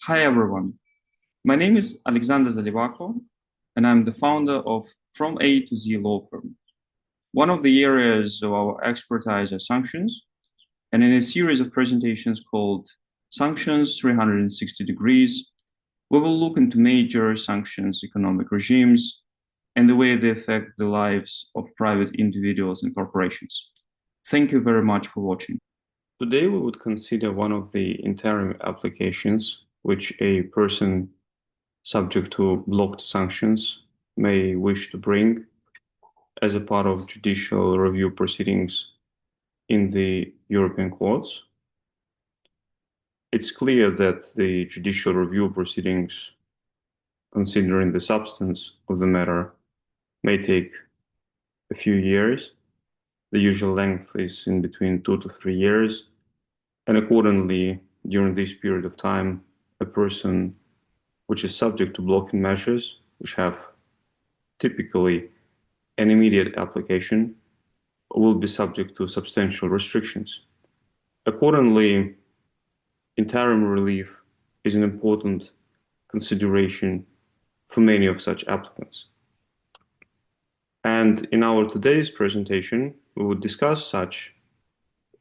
Hi everyone, my name is Alexander Zalivako, and I'm the founder of From A to Z law firm. One of the areas of our expertise are sanctions, and in a series of presentations called Sanctions 360 Degrees, we will look into major sanctions economic regimes and the way they affect the lives of private individuals and corporations. Thank you very much for watching. Today we would consider one of the interim applications which a person subject to blocked sanctions may wish to bring as a part of judicial review proceedings in the European courts. It's clear that the judicial review proceedings, considering the substance of the matter, may take a few years. The usual length is in between 2 to 3 years, and accordingly, during this period of time, a person which is subject to blocking measures, which have typically an immediate application, will be subject to substantial restrictions. Accordingly, interim relief is an important consideration for many of such applicants. And in our today's presentation, we will discuss such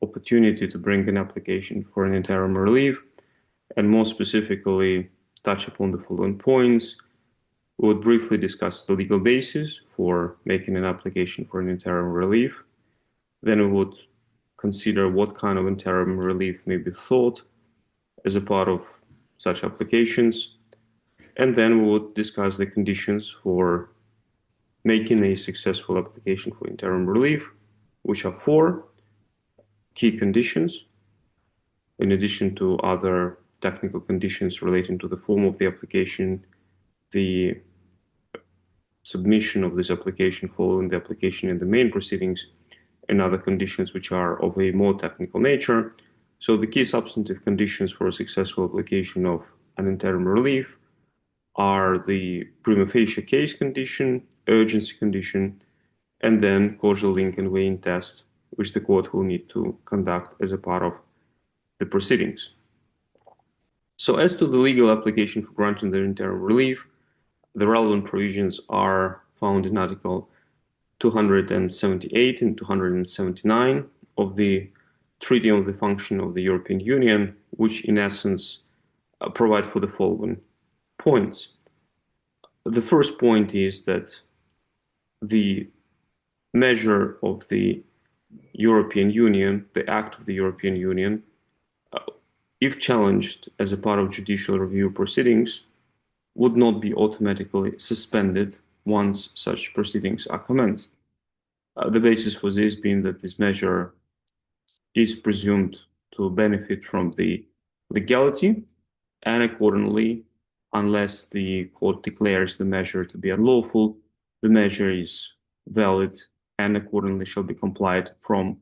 opportunity to bring an application for an interim relief, and more specifically, touch upon the following points. We would briefly discuss the legal basis for making an application for an interim relief. Then we would consider what kind of interim relief may be sought as a part of such applications. And then we would discuss the conditions for making a successful application for interim relief, which are 4 key conditions, in addition to other technical conditions relating to the form of the application, the submission of this application following the application in the main proceedings, and other conditions which are of a more technical nature. So the key substantive conditions for a successful application of an interim relief are the prima facie case condition, urgency condition, and then causal link and weighing test, which the court will need to conduct as a part of the proceedings. So as to the legal application for granting the interim relief, the relevant provisions are found in Article 278 and 279 of the Treaty on the Function of the European Union, which in essence provide for the following points. The first point is that the measure of the European Union, the Act of the European Union, if challenged as a part of judicial review proceedings, would not be automatically suspended once such proceedings are commenced. The basis for this being that this measure is presumed to benefit from the legality, and accordingly, unless the court declares the measure to be unlawful, the measure is valid and accordingly shall be complied from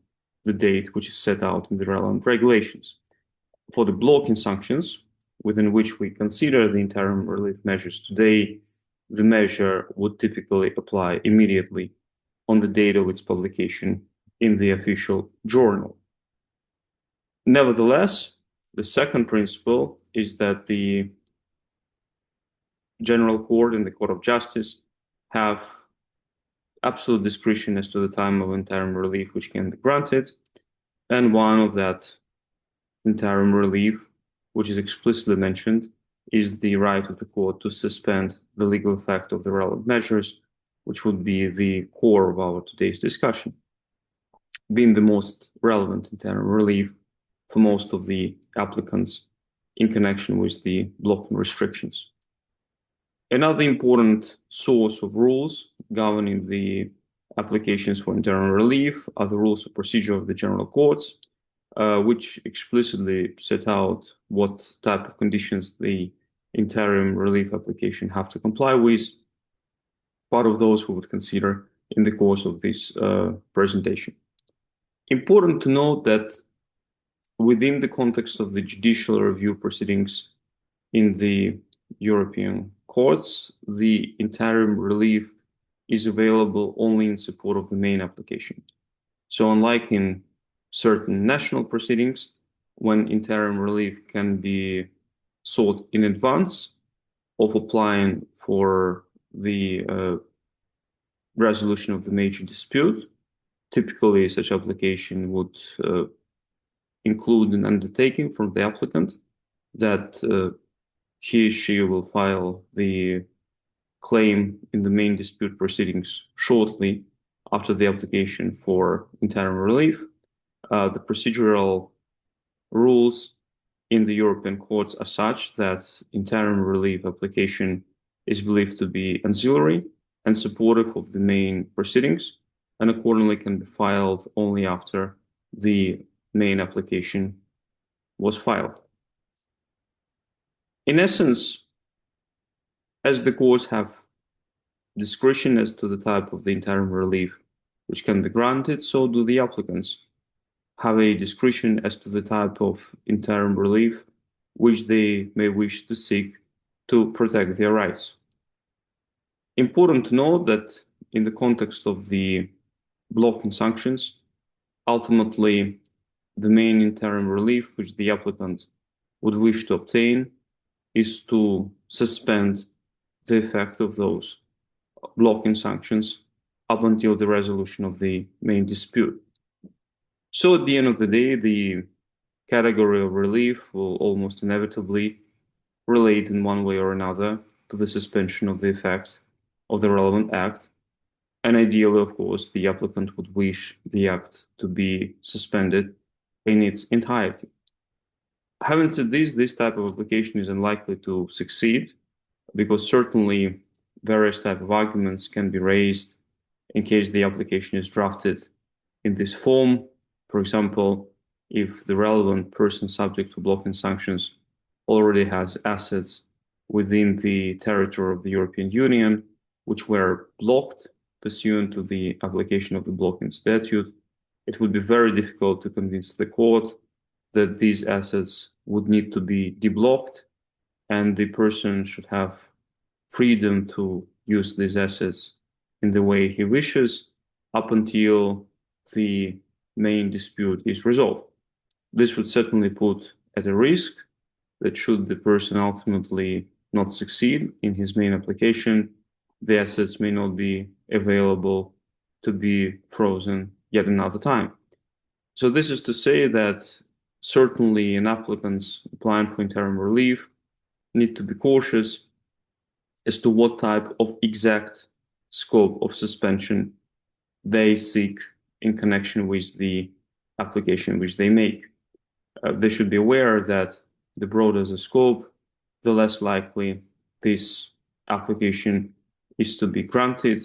the date which is set out in the relevant regulations. For the blocking sanctions, within which we consider the interim relief measures today, the measure would typically apply immediately on the date of its publication in the official journal. Nevertheless, the second principle is that the General Court and the Court of Justice have absolute discretion as to the time of interim relief which can be granted, and one of that interim relief, which is explicitly mentioned, is the right of the court to suspend the legal effect of the relevant measures, which would be the core of our today's discussion, being the most relevant interim relief for most of the applicants in connection with the blocking restrictions. Another important source of rules governing the applications for interim relief are the rules of procedure of the general courts, which explicitly set out what type of conditions the interim relief application have to comply with. Part of those we would consider in the course of this presentation. Important to note that within the context of the judicial review proceedings in the European courts, the interim relief is available only in support of the main application. So unlike in certain national proceedings, when interim relief can be sought in advance of applying for the resolution of the major dispute. Typically, such application would include an undertaking from the applicant that he or she will file the claim in the main dispute proceedings shortly after the application for interim relief. The procedural rules in the European courts are such that interim relief application is believed to be ancillary and supportive of the main proceedings, and accordingly can be filed only after the main application was filed. In essence, as the courts have discretion as to the type of the interim relief which can be granted, so do the applicants have a discretion as to the type of interim relief which they may wish to seek to protect their rights. Important to note that in the context of the blocking sanctions, ultimately the main interim relief which the applicant would wish to obtain is to suspend the effect of those blocking sanctions up until the resolution of the main dispute. So at the end of the day, the category of relief will almost inevitably relate in one way or another to the suspension of the effect of the relevant act. And ideally, of course, the applicant would wish the act to be suspended in its entirety. Having said this type of application is unlikely to succeed because certainly various type of arguments can be raised in case the application is drafted in this form. For example, if the relevant person subject to blocking sanctions already has assets within the territory of the European Union, which were blocked pursuant to the application of the blocking statute, it would be very difficult to convince the court that these assets would need to be deblocked and the person should have freedom to use these assets in the way he wishes up until the main dispute is resolved. This would certainly put at a risk that should the person ultimately not succeed in his main application, the assets may not be available to be frozen yet another time. So this is to say that certainly an applicants applying for interim relief need to be cautious as to what type of exact scope of suspension they seek in connection with the application which they make. They should be aware that the broader the scope, the less likely this application is to be granted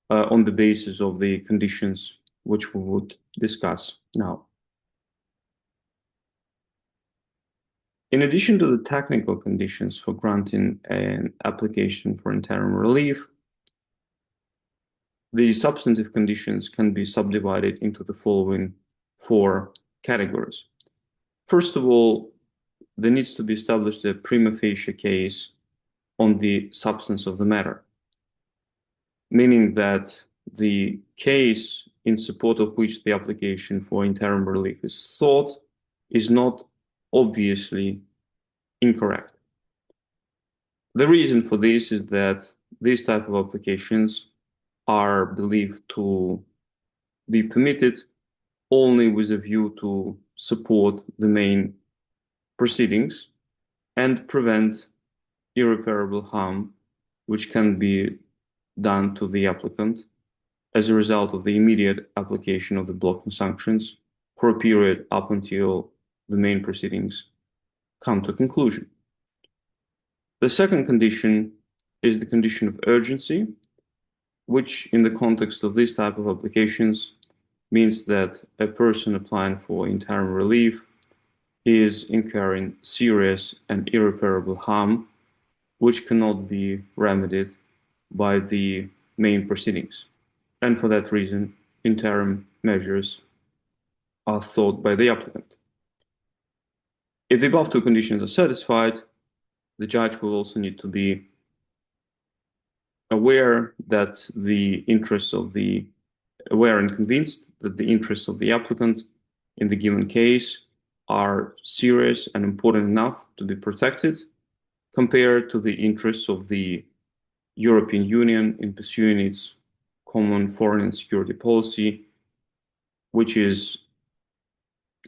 on the basis of the conditions which we would discuss now. In addition to the technical conditions for granting an application for interim relief, the substantive conditions can be subdivided into the following four categories. First of all, there needs to be established a prima facie case on the substance of the matter, meaning that the case in support of which the application for interim relief is sought is not obviously incorrect. The reason for this is that these type of applications are believed to be permitted only with a view to support the main proceedings and prevent irreparable harm which can be done to the applicant as a result of the immediate application of the blocking sanctions for a period up until the main proceedings come to conclusion. The second condition is the condition of urgency, which in the context of this type of applications means that a person applying for interim relief is incurring serious and irreparable harm, which cannot be remedied by the main proceedings. And for that reason, interim measures are sought by the applicant. If the above two conditions are satisfied, the judge will also need to be aware that the interests of the aware and convinced that the interests of the applicant in the given case are serious and important enough to be protected compared to the interests of the European Union in pursuing its common foreign and security policy, which is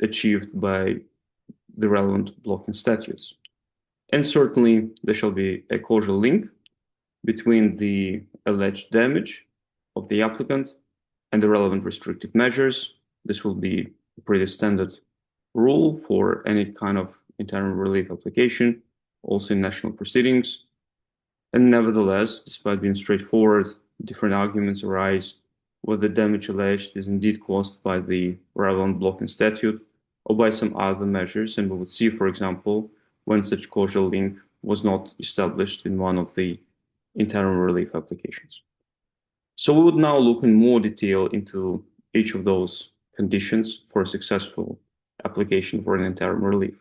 achieved by the relevant blocking statutes. And certainly, there shall be a causal link between the alleged damage of the applicant and the relevant restrictive measures. This will be a pretty standard rule for any kind of interim relief application, also in national proceedings. And nevertheless, despite being straightforward, different arguments arise whether the damage alleged is indeed caused by the relevant blocking statute or by some other measures. And we would see, for example, when such causal link was not established in one of the interim relief applications. So we would now look in more detail into each of those conditions for a successful application for an interim relief.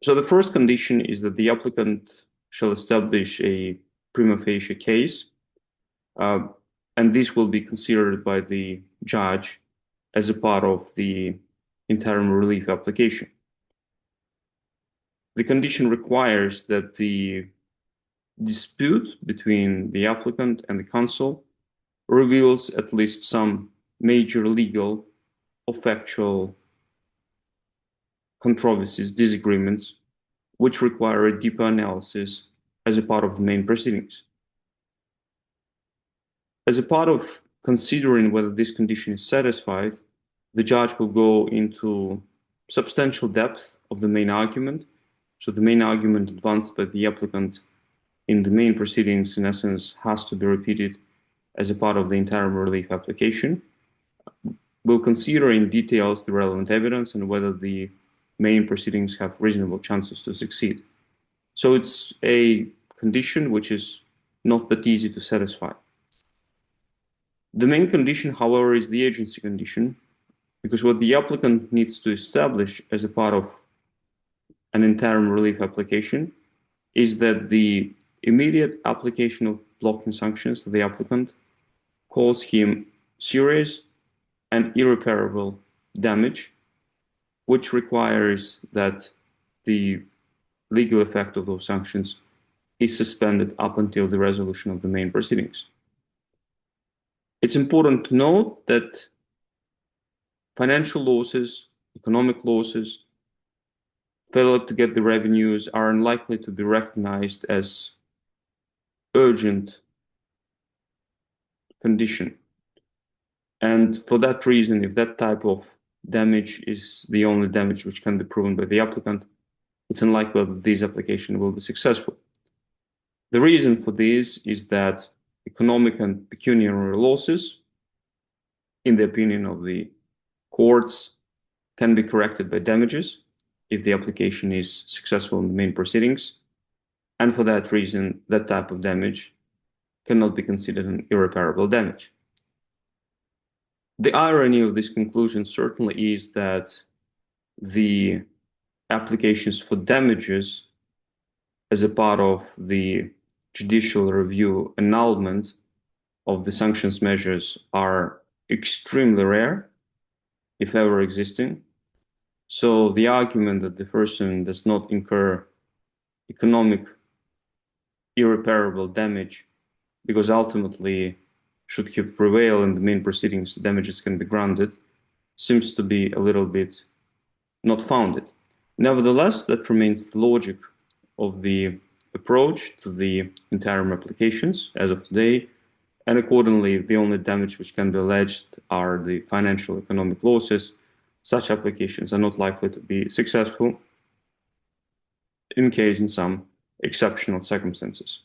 So the first condition is that the applicant shall establish a prima facie case, and this will be considered by the judge as a part of the interim relief application. The condition requires that the dispute between the applicant and the counsel reveals at least some major legal or factual controversies, disagreements, which require a deeper analysis as a part of the main proceedings. As a part of considering whether this condition is satisfied, the judge will go into substantial depth of the main argument. So the main argument advanced by the applicant in the main proceedings, in essence, has to be repeated as a part of the interim relief application. We'll consider in details the relevant evidence and whether the main proceedings have reasonable chances to succeed. So it's a condition which is not that easy to satisfy. The main condition, however, is the agency condition, because what the applicant needs to establish as a part of an interim relief application is that the immediate application of blocking sanctions to the applicant cause him serious and irreparable damage, which requires that the legal effect of those sanctions is suspended up until the resolution of the main proceedings. It's important to note that financial losses, economic losses, failure to get the revenues are unlikely to be recognized as urgent condition. And for that reason, if that type of damage is the only damage which can be proven by the applicant, it's unlikely that this application will be successful. The reason for this is that economic and pecuniary losses, in the opinion of the courts, can be corrected by damages if the application is successful in the main proceedings. And for that reason, that type of damage cannot be considered an irreparable damage. The irony of this conclusion certainly is that the applications for damages as a part of the judicial review annulment of the sanctions measures are extremely rare, if ever existing. So the argument that the person does not incur economic irreparable damage because ultimately, should he prevail in the main proceedings, damages can be granted, seems to be a little bit not founded. Nevertheless, that remains the logic of the approach to the interim applications as of today, and accordingly, if the only damage which can be alleged are the financial economic losses, such applications are not likely to be successful in some exceptional circumstances.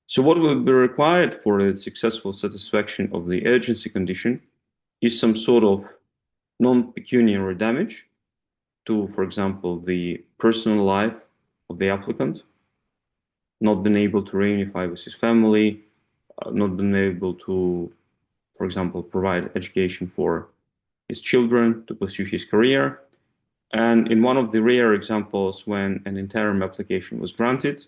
So what will be required for the successful satisfaction of the urgency condition is some sort of non-pecuniary damage to, for example, the personal life of the applicant, not being able to reunify with his family, not being able to, for example, provide education for his children to pursue his career. And in one of the rare examples when an interim application was granted,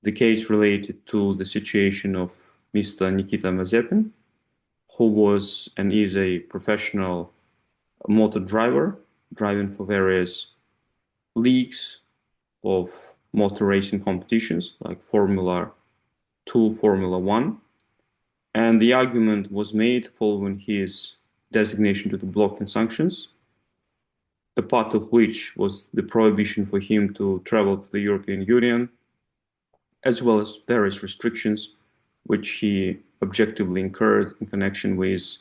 the case related to the situation of Mr. Nikita Mazepin, who was and is a professional motor driver, driving for various leagues of motor racing competitions like Formula 2, Formula 1. And the argument was made following his designation to the bloc and sanctions, a part of which was the prohibition for him to travel to the European Union, as well as various restrictions which he objectively incurred in connection with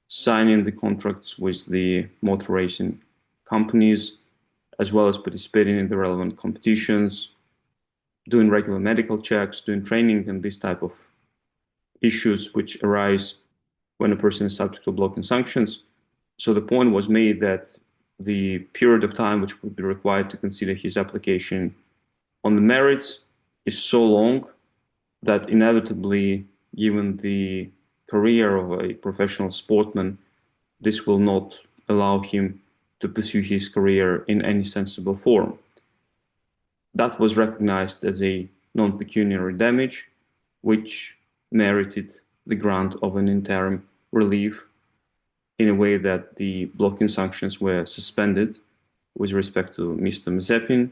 signing the contracts with the motor racing companies, as well as participating in the relevant competitions, doing regular medical checks, doing training, and this type of issues which arise when a person is subject to block and sanctions. So the point was made that the period of time which would be required to consider his application on the merits is so long that inevitably, given the career of a professional sportsman, this will not allow him to pursue his career in any sensible form. That was recognized as a non-pecuniary damage, which merited the grant of an interim relief in a way that the blocking sanctions were suspended with respect to Mr. Mazepin,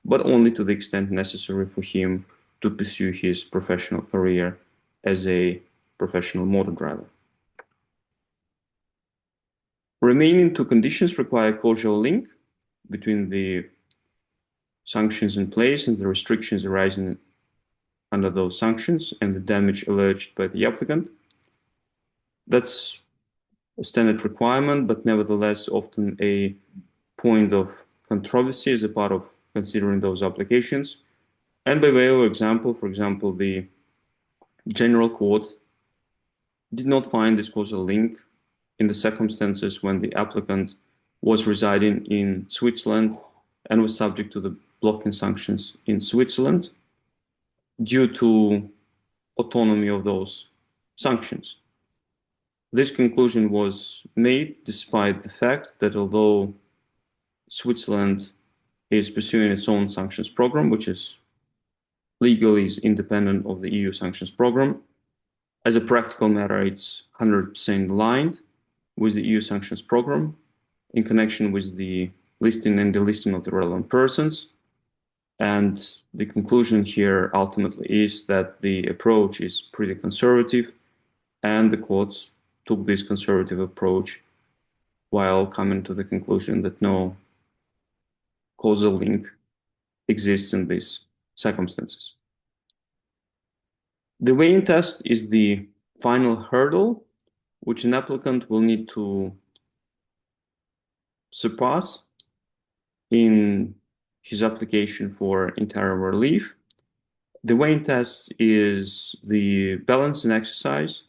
but only to the extent necessary for him to pursue his professional career as a professional motor driver. Remaining two conditions require a causal link between the sanctions in place and the restrictions arising under those sanctions and the damage alleged by the applicant. That's a standard requirement, but nevertheless often a point of controversy as a part of considering those applications. And by way of example, for example, the General Court did not find this causal link in the circumstances when the applicant was residing in Switzerland and was subject to the blocking sanctions in Switzerland due to autonomy of those sanctions. This conclusion was made despite the fact that although Switzerland is pursuing its own sanctions program, which is legally is independent of the EU sanctions program, as a practical matter, it's 100% aligned with the EU sanctions program in connection with the listing and delisting of the relevant persons. And the conclusion here ultimately is that the approach is pretty conservative, and the courts took this conservative approach while coming to the conclusion that no causal link exists in these circumstances. The weighing test is the final hurdle which an applicant will need to surpass in his application for interim relief. The weighing test is the balancing exercise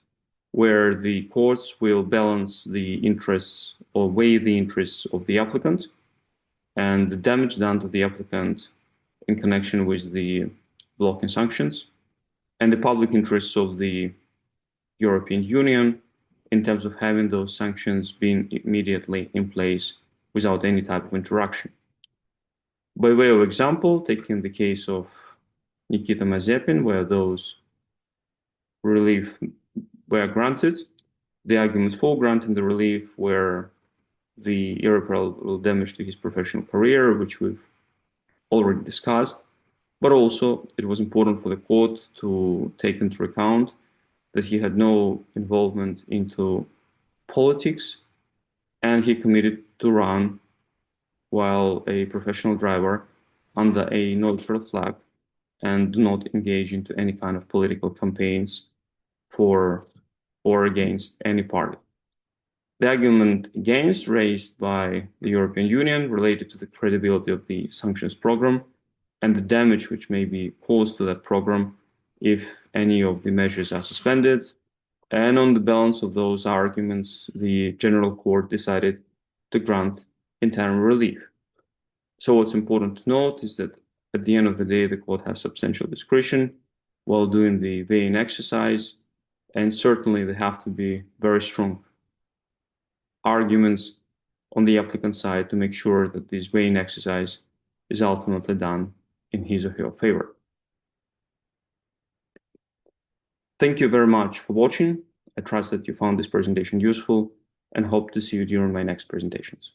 where the courts will balance the interests or weigh the interests of the applicant and the damage done to the applicant in connection with the blocking sanctions and the public interests of the European Union in terms of having those sanctions being immediately in place without any type of interaction. By way of example, taking the case of Nikita Mazepin, where those relief were granted, the arguments for granting the relief were the irreparable damage to his professional career, which we've already discussed, but also it was important for the court to take into account that he had no involvement into politics and he committed to run while a professional driver under a neutral flag and do not engage into any kind of political campaigns for or against any party. The argument against raised by the European Union related to the credibility of the sanctions program and the damage which may be caused to that program if any of the measures are suspended. And on the balance of those arguments, the General Court decided to grant interim relief. So what's important to note is that at the end of the day, the court has substantial discretion while doing the weighing exercise, and certainly there have to be very strong arguments on the applicant side to make sure that this weighing exercise is ultimately done in his or her favor. Thank you very much for watching. I trust that you found this presentation useful and hope to see you during my next presentations.